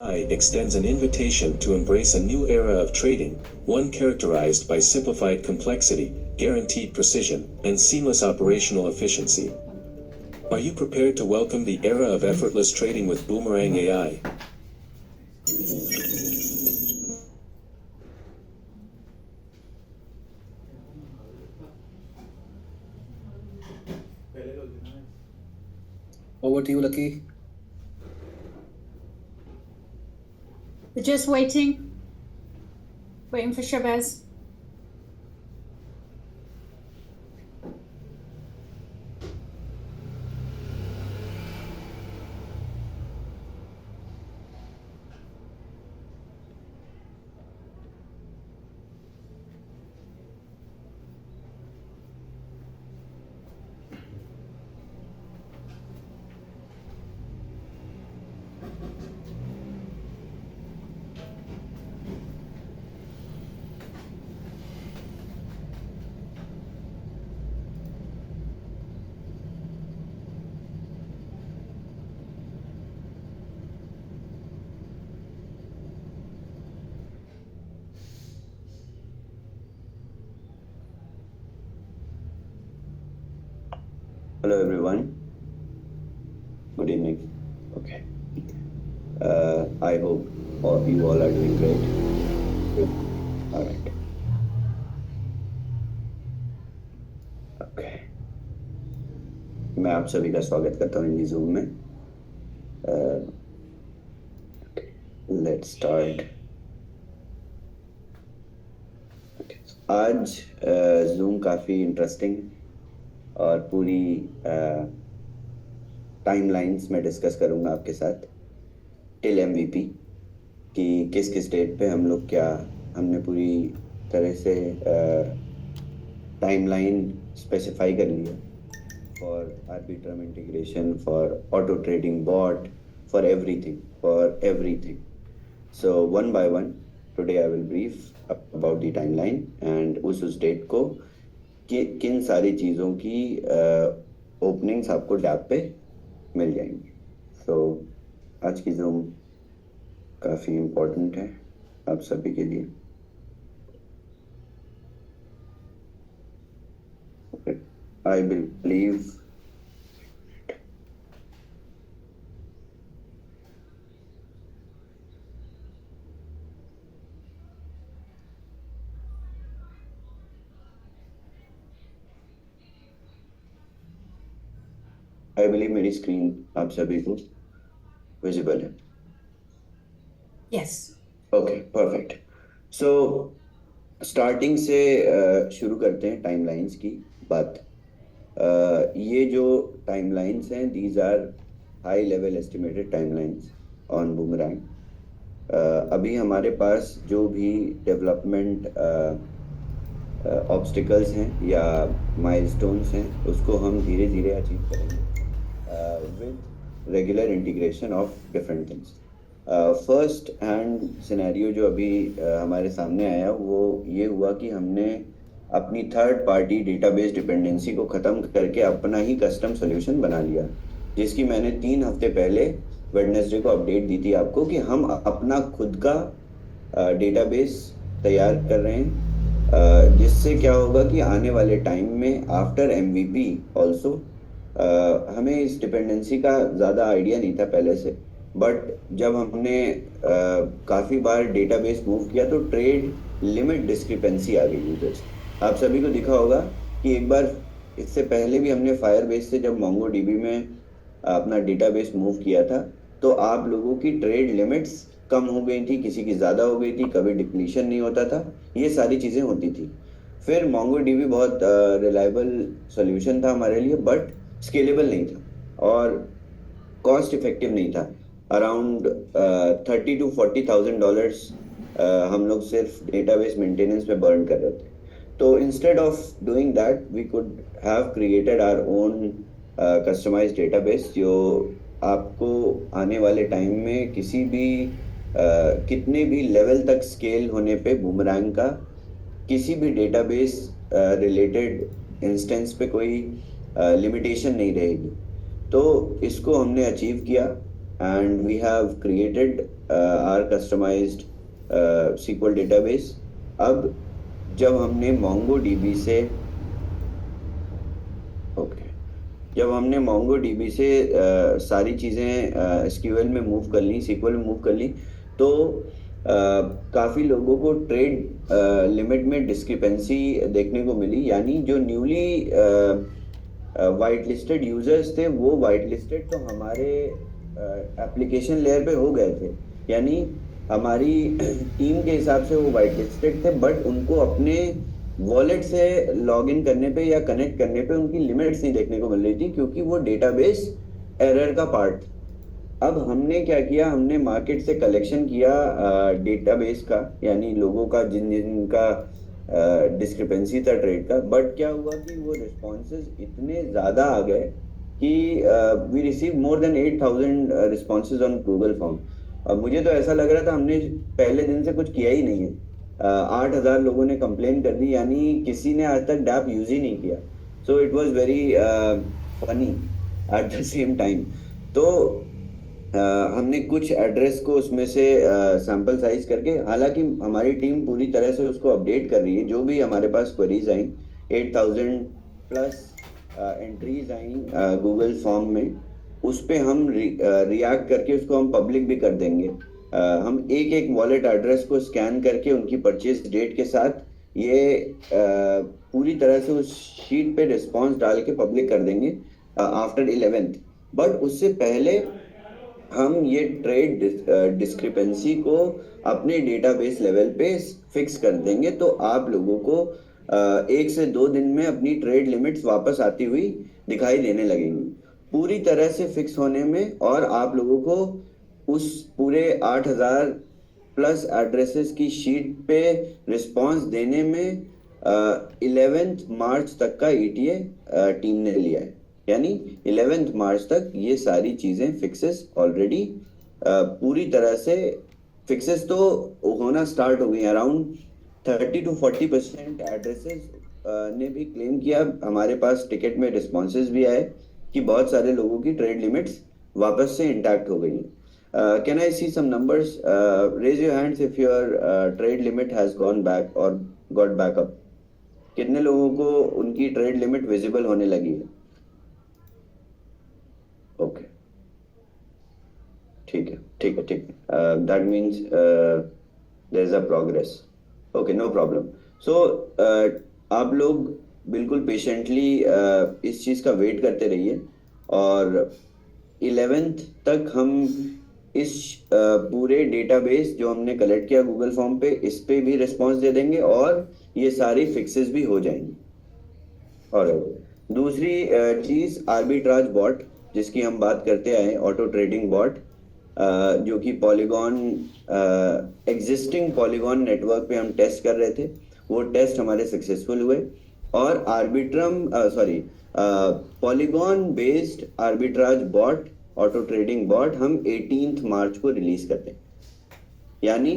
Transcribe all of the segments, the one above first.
AI extends an invitation to embrace a new era of trading, one characterized by simplified complexity, guaranteed precision, and seamless operational efficiency. Are you prepared to welcome the era of effortless trading with Boomerang AI? Over to you, Lucky. We're just waiting for Chavez. Hello everyone. Good evening. Okay. I hope you all are doing great. All right. Okay. मैं आप सभी का स्वागत करता हूँ Zoom में. Let's start. आज Zoom काफ़ी इंटरेस्टिंग और पूरी टाइमलाइंस में डिस्कस करूँगा आपके साथ टिल MVP कि किस किस डेट पे हम लोग क्या हमने पूरी तरह से टाइमलाइन स्पेसिफाई कर लिया for Arbitrum integration for auto trading bot for everything so one by one today I will brief about the timeline and उस डेट को कि किन सारी चीज़ों की ओपनिंग्स आपको डैप पे मिल जाएंगी. सो आज की जूम काफ़ी इम्पोर्टेंट है आप सभी के लिए. आई बिलीव मेरी स्क्रीन आप सभी को विजिबल है. Yes. Okay perfect. So starting से शुरू करते हैं टाइमलाइंस की बात. ये जो टाइमलाइंस हैं these are high level estimated timelines on Boomerang. अभी हमारे पास जो भी डेवलपमेंट ऑब्स्टिकल्स हैं या माइलस्टोन्स हैं उसको हम धीरे धीरे अचीव करेंगे with regular integration of different things. First hand scenario जो अभी हमारे सामने आया वो ये हुआ कि हमने अपनी थर्ड पार्टी डेटाबेस डिपेंडेंसी को ख़त्म करके अपना ही कस्टम सोल्यूशन बना लिया, जिसकी मैंने 3 हफ्ते पहले वेडनेसडे को अपडेट दी थी आपको कि हम अपना खुद का डेटाबेस तैयार कर रहे हैं, जिससे क्या होगा कि आने वाले टाइम में आफ्टर MVP ऑल्सो हमें इस डिपेंडेंसी का ज़्यादा आइडिया नहीं था पहले से, बट जब हमने काफ़ी बार डेटाबेस मूव किया तो ट्रेड लिमिट डिस्क्रिपेंसी आ गई यूजर से. आप सभी को दिखा होगा कि एक बार इससे पहले भी हमने फायरबेस से जब MongoDB में अपना डेटाबेस मूव किया था तो आप लोगों की ट्रेड लिमिट्स कम हो गई थी, किसी की ज़्यादा हो गई थी, कभी डिप्लीशन नहीं होता था, ये सारी चीज़ें होती थी. फिर MongoDB बहुत रिलायबल सोल्यूशन था हमारे लिए, बट स्केलेबल नहीं था और कॉस्ट इफेक्टिव नहीं था. अराउंड $30,000 to $40,000 हम लोग सिर्फ डेटाबेस मेंटेनेंस में बर्न कर रहे थे. तो instead of doing that we could have created our own customized database जो आपको आने वाले टाइम में किसी भी कितने भी लेवल तक स्केल होने पे बूमरैंग का किसी भी डेटाबेस रिलेटेड इंस्टेंस पे कोई लिमिटेशन नहीं रहेगी. तो इसको हमने अचीव किया and we have created our customized SQL database. अब जब हमने MongoDB से जब हमने MongoDB से सारी चीज़ें SQL में मूव कर ली, SQL में मूव कर ली, तो काफ़ी लोगों को ट्रेड लिमिट में डिस्क्रिपेंसी देखने को मिली, यानी जो न्यूली वाइट लिस्टेड यूजर्स थे वो वाइट लिस्टेड तो हमारे एप्लीकेशन लेयर पे हो गए थे, यानी हमारी टीम के हिसाब से वो वाइट लिस्टेड थे, बट उनको अपने वॉलेट से लॉगिन करने पे या कनेक्ट करने पे उनकी लिमिट्स नहीं देखने को मिल रही थी, क्योंकि वो डेटाबेस एरर का पार्ट। अब हमने क्या किया, हमने मार्केट से कलेक्शन किया डेटाबेस का, यानी लोगों का जिनका डिस्क्रिपेंसी था ट्रेड का, बट क्या हुआ कि वो रिस्पॉन्सेज इतने ज़्यादा आ गए कि we receive more than 8,000 responses on Google form. अब मुझे तो ऐसा लग रहा था हमने पहले दिन से कुछ किया ही नहीं है। 8,000 लोगों ने कंप्लेन कर दी, यानी किसी ने आज तक डैप यूज ही नहीं किया। So it was very funny at the same time. तो हमने कुछ एड्रेस को उसमें से सैंपल साइज करके, हालांकि हमारी टीम पूरी तरह से उसको अपडेट कर रही है, जो भी हमारे पास क्वेरीज आई 8,000 प्लस एंट्रीज आई गूगल फॉर्म में, उस पे हम रिएक्ट करके उसको हम पब्लिक भी कर देंगे। हम एक एक वॉलेट एड्रेस को स्कैन करके उनकी परचेज डेट के साथ ये पूरी तरह से उस शीट पे रिस्पॉन्स डाल के पब्लिक कर देंगे आफ्टर 11th। बट उससे पहले हम ये ट्रेड डिस्क्रिपेंसी को अपने डेटाबेस लेवल पे फिक्स कर देंगे, तो आप लोगों को 1 से 2 दिन में अपनी ट्रेड लिमिट्स वापस आती हुई दिखाई देने लगेंगी, पूरी तरह से फिक्स होने में। और आप लोगों को उस पूरे 8,000 प्लस एड्रेसेस की शीट पे रिस्पांस देने में 11th मार्च तक का ETA टीम ने लिया है, यानी 11th मार्च तक ये सारी चीज़ें फिक्सेस ऑलरेडी पूरी तरह से फिक्सेस तो होना स्टार्ट हो गई। अराउंड 30 to 40% एड्रेसेस ने भी क्लेम किया। हमारे पास टिकट में रिस्पॉन्सेज भी आए कि बहुत सारे लोगों की ट्रेड लिमिट्स वापस से इंटैक्ट हो गई हैं। Can I see some numbers? Raise your hands if your trade limit has gone back or got back up. कितने लोगों को उनकी ट्रेड लिमिट विजिबल होने लगी है? ओके, ठीक है। That means there is a progress. Okay, no problem. So आप लोग बिल्कुल पेशेंटली इस चीज़ का वेट करते रहिए, और 11th तक हम इस पूरे डेटाबेस जो हमने कलेक्ट किया गूगल फॉर्म पे, इस पे भी रिस्पांस दे देंगे और ये सारी फिक्सेस भी हो जाएंगी। और दूसरी चीज़ आर्बिट्राज बॉट, जिसकी हम बात करते आए, ऑटो ट्रेडिंग बॉट, जो कि पॉलीगॉन एग्जिस्टिंग पॉलीगॉन नेटवर्क पे हम टेस्ट कर रहे थे, वो टेस्ट हमारे सक्सेसफुल हुए। और Polygon based arbitrage bot, auto trading bot, हम 18th मार्च को रिलीज करते हैं। यानी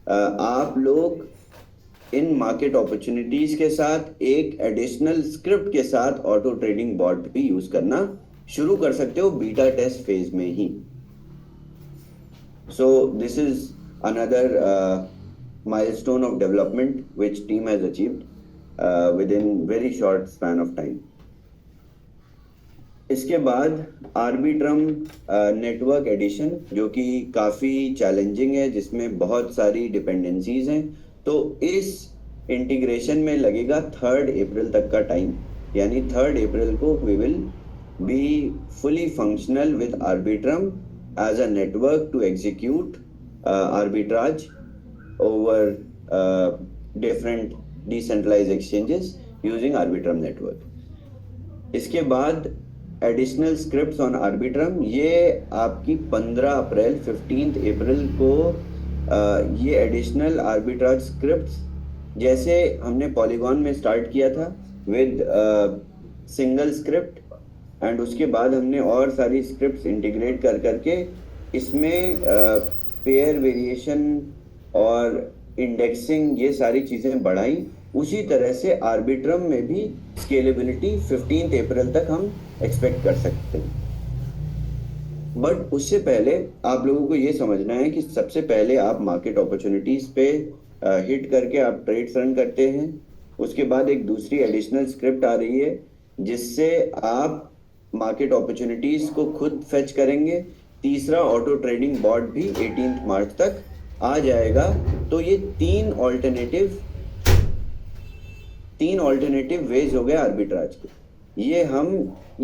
आप लोग इन मार्केट अपॉर्चुनिटीज के साथ एक एडिशनल स्क्रिप्ट के साथ ऑटो ट्रेडिंग बॉट भी यूज करना शुरू कर सकते हो बीटा टेस्ट फेज में ही। So this is another milestone of development which team has achieved within very short span of time. इसके बाद आर्बिट्रम नेटवर्क एडिशन, जो कि काफ़ी चैलेंजिंग है, जिसमें बहुत सारी डिपेंडेंसीज हैं, तो इस इंटीग्रेशन में लगेगा 3rd अप्रैल तक का टाइम, यानी 3rd अप्रैल को we will be fully functional with Arbitrum as a network to execute arbitrage over different decentralized exchanges using Arbitrum network. इसके बाद additional scripts on Arbitrum, ये आपकी 15 अप्रैल 15th अप्रैल को ये additional arbitrage scripts, जैसे हमने Polygon में स्टार्ट किया था with single script, एंड उसके बाद हमने और सारी scripts इंटीग्रेट कर करके इसमें पेयर वेरिएशन और इंडेक्सिंग, ये सारी चीज़ें बढ़ाई। उसी तरह से आर्बिट्रम में भी स्केलेबिलिटी 15th अप्रैल तक हम एक्सपेक्ट कर सकते हैं। बट उससे पहले आप लोगों को ये समझना है कि सबसे पहले आप मार्केट अपॉर्चुनिटीज पे हिट करके आप ट्रेड्स रन करते हैं। उसके बाद एक दूसरी एडिशनल स्क्रिप्ट आ रही है जिससे आप मार्केट अपॉर्चुनिटीज को खुद फेच करेंगे। तीसरा ऑटो ट्रेडिंग बॉट भी 18 मार्च तक आ जाएगा। तो ये तीन ऑल्टरनेटिव वेज हो गए आर्बिट्राज के।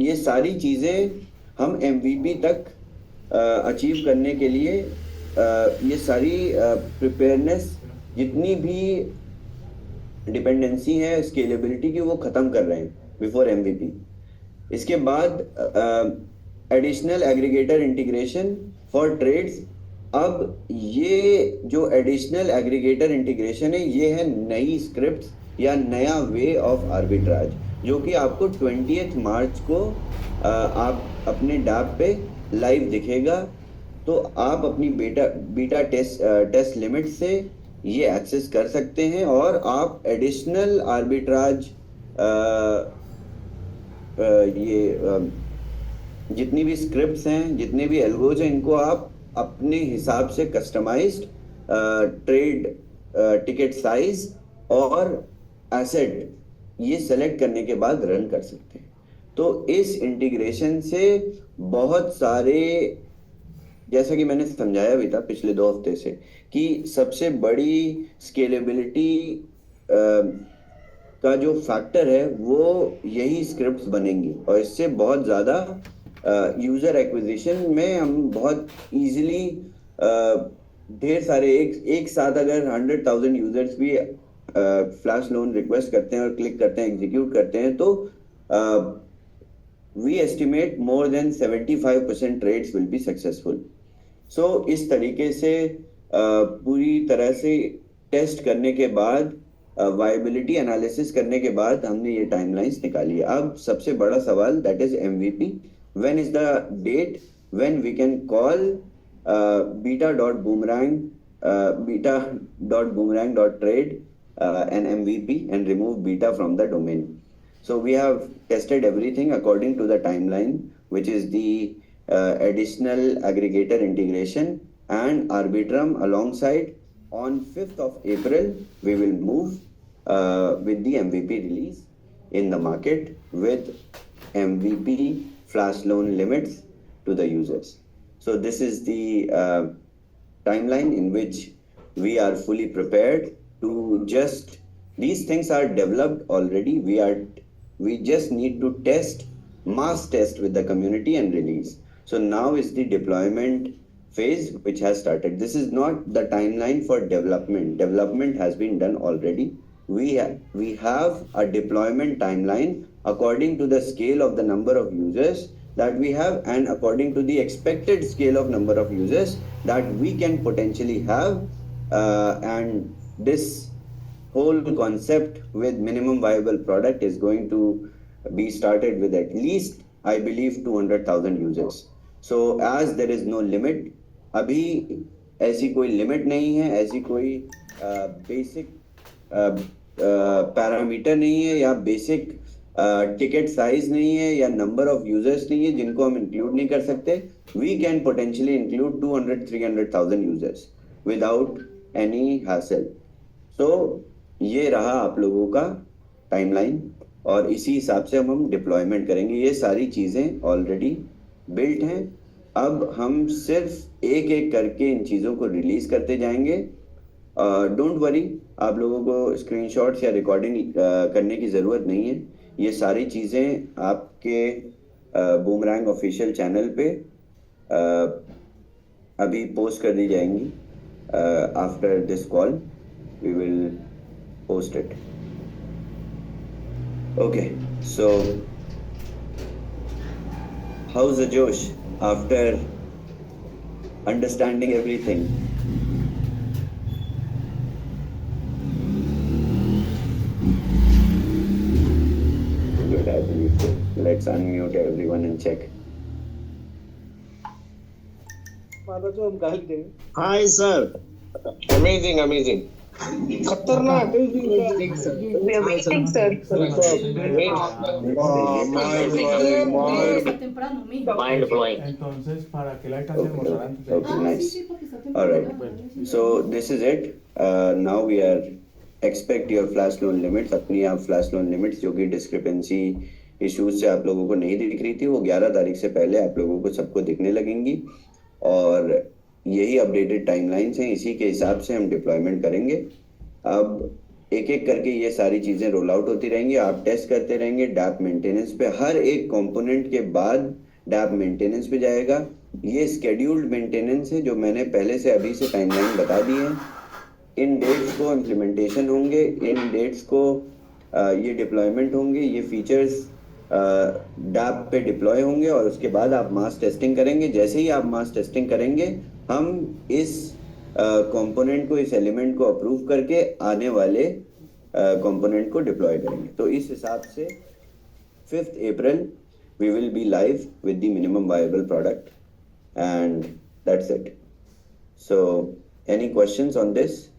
ये सारी चीजें हम MVP तक अचीव करने के लिए ये सारी प्रिपेयरनेस जितनी भी डिपेंडेंसी है स्केलेबिलिटी की वो खत्म कर रहे हैं बिफोर MVP। इसके बाद additional aggregator integration for trades. अब ये जो एडिशनल एग्रीगेटर इंटीग्रेशन है ये है नई स्क्रिप्ट या नया वे ऑफ आर्बिट्राज जो कि आपको 20th मार्च को आप अपने डैप पे लाइव दिखेगा। तो आप अपनी बीटा टेस्ट लिमिट से ये एक्सेस कर सकते हैं और आप एडिशनल आर्बिट्राज जितनी भी स्क्रिप्ट्स हैं जितने भी एल्गोज हैं इनको आप अपने हिसाब से कस्टमाइज्ड ट्रेड टिकट साइज और एसेट ये सेलेक्ट करने के बाद रन कर सकते हैं। तो इस इंटीग्रेशन से बहुत सारे, जैसा कि मैंने समझाया भी था पिछले 2 हफ्ते से, कि सबसे बड़ी स्केलेबिलिटी का जो फैक्टर है वो यही स्क्रिप्ट्स बनेंगी और इससे बहुत ज़्यादा यूज़र एक्विजिशन में हम बहुत इजीली ढेर सारे एक साथ अगर 100,000 यूजर्स भी फ्लैश लोन रिक्वेस्ट करते हैं और क्लिक करते हैं, एग्जीक्यूट करते हैं, तो we estimate more than 75% trades will be successful. So इस तरीके से पूरी तरह से टेस्ट करने के बाद वायबिलिटी एनालिसिस करने के बाद हमने ये टाइमलाइंस निकाली है। अब सबसे बड़ा सवाल that is MVP। When is the date when we can call beta.boomerang.trade an MVP and remove beta from the domain. So we have tested everything according to the timeline, which is the additional aggregator integration and Arbitrum alongside. On 5th of April, we will move with the MVP release in the market with MVP flash loan limits to the users. So this is the timeline in which we are fully prepared to these things are developed already. We just need to mass test with the community and release. So now is the deployment phase which has started. This is not the timeline for development. Development has been done already. We have a deployment timeline according to the scale of the number of users that we have and according to the expected scale of number of users that we can potentially have, and this whole concept with minimum viable product is going to be started with at least, I believe, 200,000 users. So as there is no limit, अभी ऐसी कोई limit नहीं है, ऐसी कोई basic parameter नहीं है या बेसिक टिकट साइज नहीं है या नंबर ऑफ यूजर्स नहीं है जिनको हम इंक्लूड नहीं कर सकते। We can potentially include 200-300,000 users without any hassle. So ये रहा आप लोगों का टाइमलाइन और इसी हिसाब से हम डिप्लॉयमेंट करेंगे। ये सारी चीज़ें ऑलरेडी बिल्ट हैं, अब हम सिर्फ एक एक करके इन चीज़ों को रिलीज़ करते जाएंगे। डोंट वरी, आप लोगों को स्क्रीनशॉट्स या रिकॉर्डिंग करने की ज़रूरत नहीं है। ये सारी चीज़ें आपके बूमरैंग ऑफिशियल चैनल पे अभी पोस्ट कर दी जाएंगी। After this call we will post it. Okay, so how's the Josh after understanding everything? Good, I believe so. Let's unmute everyone and check. Hi, sir. Amazing. खतरनाक है We are waiting, sir. Mind blowing. Entonces, ¿para qué la alcancé a Okay, almorzar antes? okay, nice. All right. So this is it. Now we are expect your flash loan limits. अपनी आप flash loan limits जो कि discrepancy issues से आप लोगों को नहीं दिख रही थी वो 11 तारीख से पहले आप लोगों को सबको दिखने लगेंगी और यही अपडेटेड टाइमलाइंस हैं इसी के हिसाब से हम डिप्लॉयमेंट करेंगे। अब एक एक करके ये सारी चीजें रोल आउट होती रहेंगी, आप टेस्ट करते रहेंगे। डैप मेंटेनेंस पे हर एक कंपोनेंट के बाद डैप मेंटेनेंस पे जाएगा। ये स्केड्यूल्ड मेंटेनेंस है जो मैंने पहले से अभी से टाइमलाइन बता दी है। इन डेट्स को इम्प्लीमेंटेशन होंगे, इन डेट्स को ये डिप्लॉयमेंट होंगे, ये फीचर्स डैप पे डिप्लॉय होंगे और उसके बाद आप मास टेस्टिंग करेंगे। जैसे ही आप मास टेस्टिंग करेंगे हम इस कंपोनेंट को, इस एलिमेंट को अप्रूव करके आने वाले कंपोनेंट को डिप्लॉय करेंगे। तो इस हिसाब से 5th April we will be live with the minimum viable product and that's it. So any questions on this?